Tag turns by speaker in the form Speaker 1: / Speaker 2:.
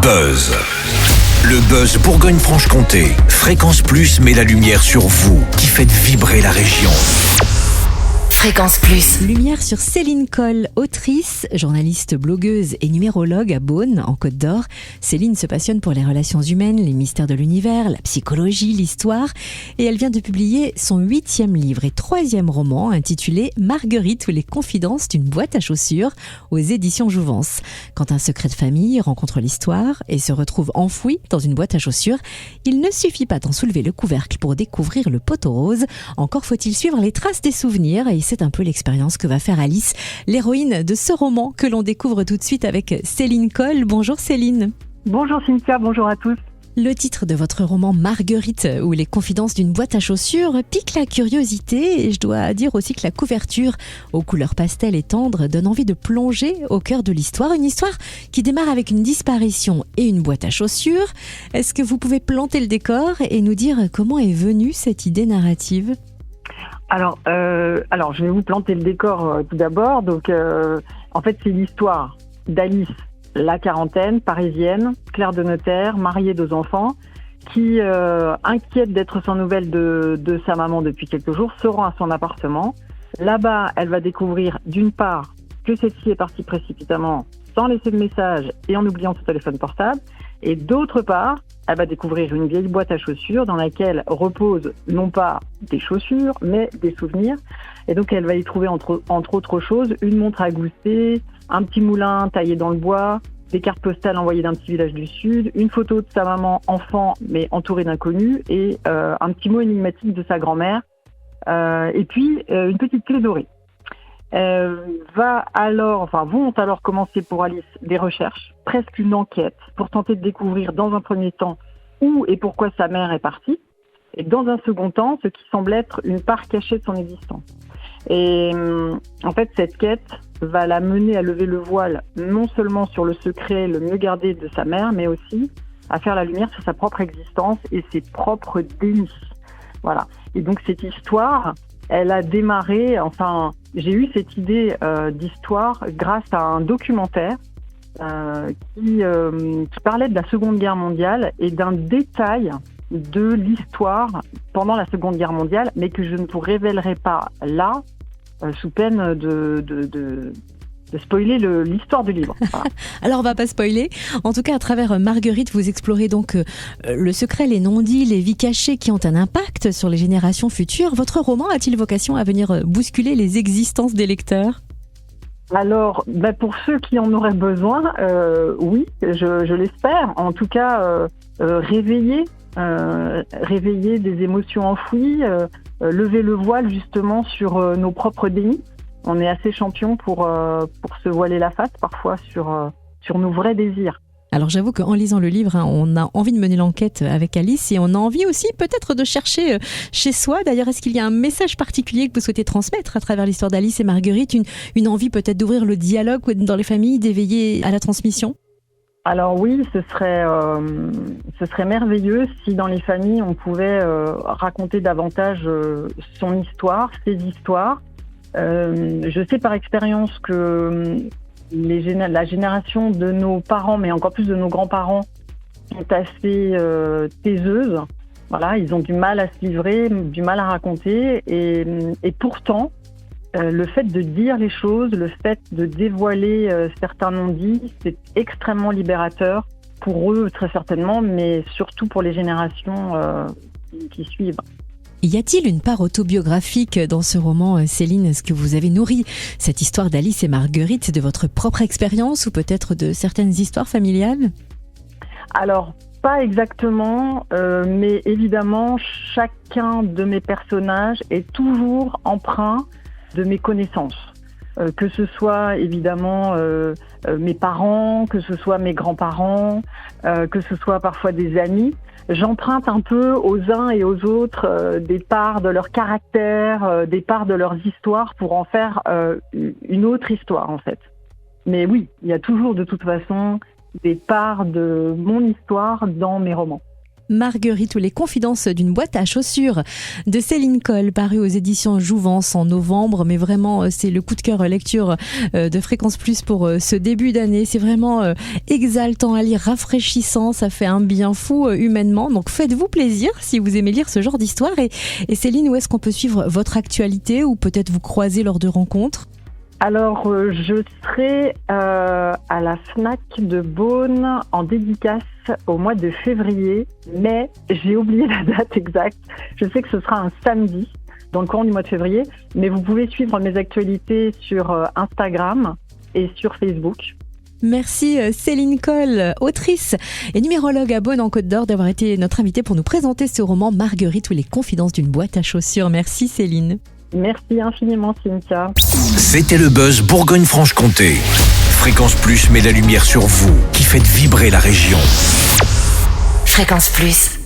Speaker 1: Buzz. Le Buzz Bourgogne-Franche-Comté. Fréquence Plus met la lumière sur vous qui faites vibrer la région.
Speaker 2: Fréquence Plus.
Speaker 3: Lumière sur Céline Coll, autrice, journaliste, blogueuse et numérologue à Beaune, en Côte d'Or. Céline se passionne pour les relations humaines, les mystères de l'univers, la psychologie, l'histoire. Et elle vient de publier son 8e livre et 3e roman intitulé Marguerite ou les confidences d'une boîte à chaussures aux éditions Jouvence. Quand un secret de famille rencontre l'histoire et se retrouve enfoui dans une boîte à chaussures, il ne suffit pas d'en soulever le couvercle pour découvrir le poteau rose. Encore faut-il suivre les traces des souvenirs et c'est un peu l'expérience que va faire Alice, l'héroïne de ce roman que l'on découvre tout de suite avec Céline Coll. Bonjour Céline.
Speaker 4: Bonjour Cynthia, bonjour à tous.
Speaker 3: Le titre de votre roman Marguerite ou les confidences d'une boîte à chaussures pique la curiosité et je dois dire aussi que la couverture aux couleurs pastel et tendres donne envie de plonger au cœur de l'histoire. Une histoire qui démarre avec une disparition et une boîte à chaussures. Est-ce que vous pouvez planter le décor et nous dire comment est venue cette idée narrative ?
Speaker 4: Alors, je vais vous planter le décor tout d'abord. Donc, en fait, c'est l'histoire d'Alice, la quarantaine, parisienne, clerc de notaire, mariée, 2 enfants, qui, inquiète d'être sans nouvelles de sa maman depuis quelques jours, se rend à son appartement. Là-bas, elle va découvrir d'une part que celle-ci est partie précipitamment, sans laisser de message et en oubliant son téléphone portable. Et d'autre part, elle va découvrir une vieille boîte à chaussures dans laquelle reposent non pas des chaussures, mais des souvenirs. Et donc, elle va y trouver, entre autres choses, une montre à gousset, un petit moulin taillé dans le bois, des cartes postales envoyées d'un petit village du Sud, une photo de sa maman enfant, mais entourée d'inconnus, et un petit mot énigmatique de sa grand-mère, et puis une petite clé dorée. Vont alors commencer pour Alice des recherches, presque une enquête, pour tenter de découvrir dans un premier temps où et pourquoi sa mère est partie, et dans un second temps, ce qui semble être une part cachée de son existence. Et en fait, cette quête va la mener à lever le voile, non seulement sur le secret le mieux gardé de sa mère, mais aussi à faire la lumière sur sa propre existence et ses propres dénis. Voilà. Et donc cette histoire, elle a démarré, j'ai eu cette idée d'histoire grâce à un documentaire qui parlait de la Seconde Guerre mondiale et d'un détail de l'histoire pendant la Seconde Guerre mondiale, mais que je ne vous révélerai pas là, sous peine de spoiler l'histoire du livre. Voilà.
Speaker 3: Alors on va pas spoiler. En tout cas, à travers Marguerite, vous explorez donc le secret, les non-dits, les vies cachées qui ont un impact sur les générations futures. Votre roman a-t-il vocation à venir bousculer les existences des lecteurs ?
Speaker 4: Alors, pour ceux qui en auraient besoin, oui, je l'espère. En tout cas, réveiller des émotions enfouies, lever le voile justement sur nos propres dénis. On est assez champion pour se voiler la face parfois sur nos vrais désirs.
Speaker 3: Alors j'avoue qu'en lisant le livre, on a envie de mener l'enquête avec Alice et on a envie aussi peut-être de chercher chez soi. D'ailleurs, est-ce qu'il y a un message particulier que vous souhaitez transmettre à travers l'histoire d'Alice et Marguerite, une envie peut-être d'ouvrir le dialogue dans les familles, d'éveiller à la transmission ?
Speaker 4: Alors oui, ce serait merveilleux si dans les familles on pouvait raconter davantage son histoire, ses histoires. Je sais par expérience que la génération de nos parents, mais encore plus de nos grands-parents, sont assez taiseuses. Voilà, ils ont du mal à se livrer, du mal à raconter, et pourtant, le fait de dire les choses, le fait de dévoiler certains non-dits, c'est extrêmement libérateur pour eux très certainement, mais surtout pour les générations qui suivent.
Speaker 3: Y a-t-il une part autobiographique dans ce roman, Céline ? Est-ce que vous avez nourri cette histoire d'Alice et Marguerite de votre propre expérience ou peut-être de certaines histoires familiales ?
Speaker 4: Alors, pas exactement, mais évidemment, chacun de mes personnages est toujours empreint de mes connaissances. Que ce soit évidemment mes parents, que ce soit mes grands-parents, que ce soit parfois des amis. J'emprunte un peu aux uns et aux autres des parts de leur caractère, des parts de leurs histoires pour en faire une autre histoire en fait. Mais oui, il y a toujours de toute façon des parts de mon histoire dans mes romans.
Speaker 3: Marguerite ou les confidences d'une boîte à chaussures de Céline Coll, paru aux éditions Jouvence en novembre. Mais vraiment, c'est le coup de cœur lecture de Fréquence Plus pour ce début d'année. C'est vraiment exaltant à lire, rafraîchissant, ça fait un bien fou humainement. Donc faites-vous plaisir si vous aimez lire ce genre d'histoire. Et Céline, où est-ce qu'on peut suivre votre actualité ou peut-être vous croiser lors de rencontres ?
Speaker 4: Alors, je serai à la FNAC de Beaune en dédicace au mois de février, mais j'ai oublié la date exacte. Je sais que ce sera un samedi dans le courant du mois de février, mais vous pouvez suivre mes actualités sur Instagram et sur Facebook.
Speaker 3: Merci Céline Coll, autrice et numérologue à Beaune en Côte d'Or, d'avoir été notre invitée pour nous présenter ce roman Marguerite ou les confidences d'une boîte à chaussures. Merci Céline.
Speaker 4: Merci infiniment Cynthia.
Speaker 1: C'était le buzz Bourgogne-Franche-Comté. Fréquence Plus met la lumière sur vous qui faites vibrer la région.
Speaker 2: Fréquence Plus.